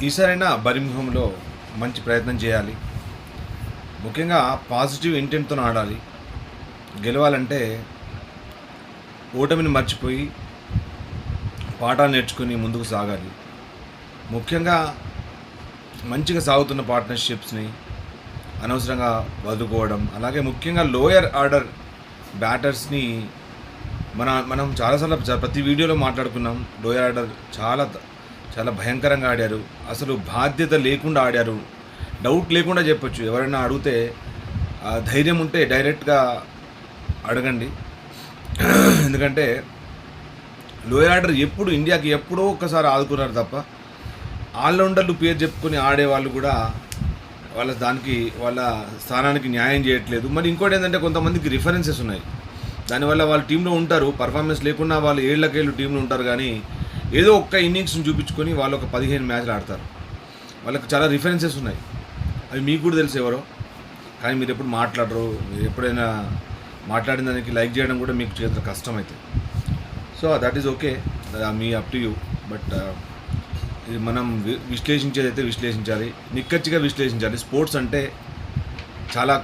ఈసారైనా బర్మింగ్హామ్లో మంచి ప్రయత్నం చేయాలి. ముఖ్యంగా పాజిటివ్ ఇంటెంట్తో ఆడాలి. గెలవాలంటే ఓటమిని మర్చిపోయి పాఠాలు నేర్చుకుని ముందుకు సాగాలి. ముఖ్యంగా మంచిగా సాగుతున్న పార్ట్నర్షిప్స్ని అనవసరంగా వదులుకోవడం, అలాగే ముఖ్యంగా లోయర్ ఆర్డర్ బ్యాటర్స్ని మనం చాలాసార్లు ప్రతి వీడియోలో మాట్లాడుకున్నాం. లోయర్ ఆర్డర్ చాలా భయంకరంగా ఆడారు. అసలు బాధ్యత లేకుండా ఆడారు. డౌట్ లేకుండా చెప్పొచ్చు. ఎవరైనా అడిగితే ధైర్యం ఉంటే డైరెక్ట్గా అడగండి. ఎందుకంటే లోయర్ ఆర్డర్ ఇండియాకి ఎప్పుడో ఒక్కసారి ఆదుకున్నారు తప్ప ఆల్రౌండర్లు పేరు చెప్పుకొని ఆడేవాళ్ళు కూడా వాళ్ళ స్థానానికి న్యాయం చేయట్లేదు. మరి ఇంకోటి ఏంటంటే కొంతమందికి రిఫరెన్సెస్ ఉన్నాయి. దానివల్ల వాళ్ళు టీంలో ఉంటారు, పర్ఫార్మెన్స్ లేకున్నా వాళ్ళు ఏళ్ళకేళ్ళు టీంలో ఉంటారు. కానీ ఏదో ఒక్క ఇన్నింగ్స్ని చూపించుకొని వాళ్ళు ఒక 15 మ్యాచ్లు ఆడతారు. వాళ్ళకి చాలా రిఫరెన్సెస్ ఉన్నాయి. అవి మీకు కూడా తెలుసు ఎవరో. కానీ మీరు ఎప్పుడు మాట్లాడరు. మీరు ఎప్పుడైనా మాట్లాడిన దానికి లైక్ చేయడం కూడా మీకు చేతులు కష్టమవుతుంది. So that is okay, me up to you. But ఇది మనం విశ్లేషించేదైతే విశ్లేషించాలి, నిక్కచ్చిగా విశ్లేషించాలి. స్పోర్ట్స్ అంటే చాలా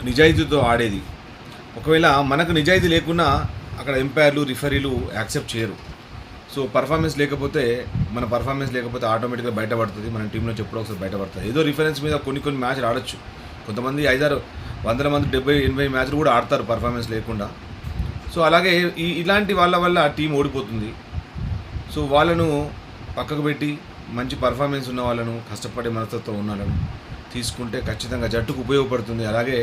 నిజాయితీతో ఆడేది. ఒకవేళ మనకు నిజాయితీ లేకున్నా అక్కడ ఎంపైర్లు, రిఫరీలు యాక్సెప్ట్ చేయరు. సో పర్ఫార్మెన్స్ లేకపోతే ఆటోమేటిక్గా బయటపడుతుంది. మన టీంలో ఎప్పుడో ఒకసారి బయటపడుతుంది. ఏదో రిఫరెన్స్ మీద కొన్ని మ్యాచ్లు ఆడొచ్చు. కొంతమంది 500 మంది 70-80 మ్యాచ్లు కూడా ఆడతారు పర్ఫార్మెన్స్ లేకుండా. సో అలాగే ఇలాంటి వాళ్ళ వల్ల టీం ఓడిపోతుంది. సో వాళ్ళను పక్కకు పెట్టి మంచి పర్ఫార్మెన్స్ ఉన్న వాళ్ళను, కష్టపడే మనస్తత్వం ఉన్న వాళ్ళను తీసుకుంటే ఖచ్చితంగా జట్టుకు ఉపయోగపడుతుంది. అలాగే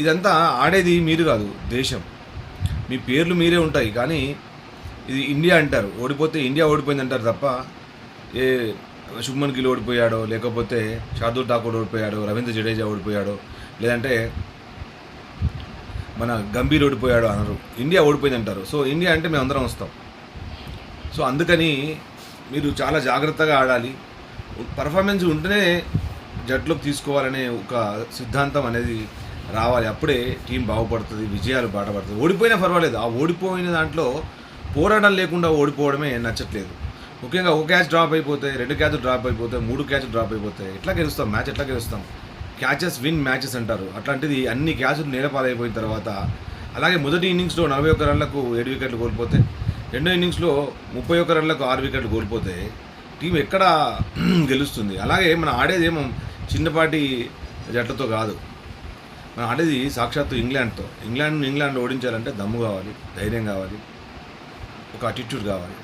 ఇదంతా ఆడేది మీరు కాదు, దేశం. మీ పేర్లు మీరే ఉంటాయి, కానీ ఇది ఇండియా అంటారు. ఓడిపోతే ఇండియా ఓడిపోయింది అంటారు తప్ప శుభ్మన్ గిల్ ఓడిపోయాడో, లేకపోతే శార్దూల్ ఠాకూర్ ఓడిపోయాడో, రవీంద్ర జడేజా ఓడిపోయాడో, లేదంటే మన గంభీర్ ఓడిపోయాడో అనరు. ఇండియా ఓడిపోయింది అంటారు. సో ఇండియా అంటే మేము అందరం వస్తాం. సో అందుకని మీరు చాలా జాగ్రత్తగా ఆడాలి. పర్ఫార్మెన్స్ ఉంటేనే జట్టులోకి తీసుకోవాలనే ఒక సిద్ధాంతం అనేది రావాలి. అప్పుడే టీం బాగుపడుతుంది, విజయాలు బాటపడుతుంది. ఓడిపోయినా పర్వాలేదు. ఆ ఓడిపోయిన దాంట్లో పోరాటం లేకుండా ఓడిపోవడమే నచ్చట్లేదు. ముఖ్యంగా ఒక క్యాచ్ డ్రాప్ అయిపోతే, 2 క్యాచ్లు డ్రాప్ అయిపోతే, 3 క్యాచ్లు డ్రాప్ అయిపోతే ఎట్లా గెలుస్తాం? మ్యాచ్ ఎట్లా గెలుస్తాం? క్యాచెస్ విన్ మ్యాచెస్ అంటారు. అట్లాంటిది అన్ని క్యాచ్లు నేలపాలైపోయిన తర్వాత, అలాగే మొదటి ఇన్నింగ్స్లో 41 రన్లకు 7 వికెట్లు కోల్పోతే, రెండో ఇన్నింగ్స్లో 31 రన్లకు 6 వికెట్లు కోల్పోతే టీం ఎక్కడ గెలుస్తుంది? అలాగే మనం ఆడేదేమో చిన్నపాటి జట్లతో కాదు. మనం ఆడేది సాక్షాత్తు ఇంగ్లాండ్తో. ఇంగ్లాండ్ ఓడించాలంటే దమ్ము కావాలి, ధైర్యం కావాలి, ఒక అటిట్యూడ్ కావాలి.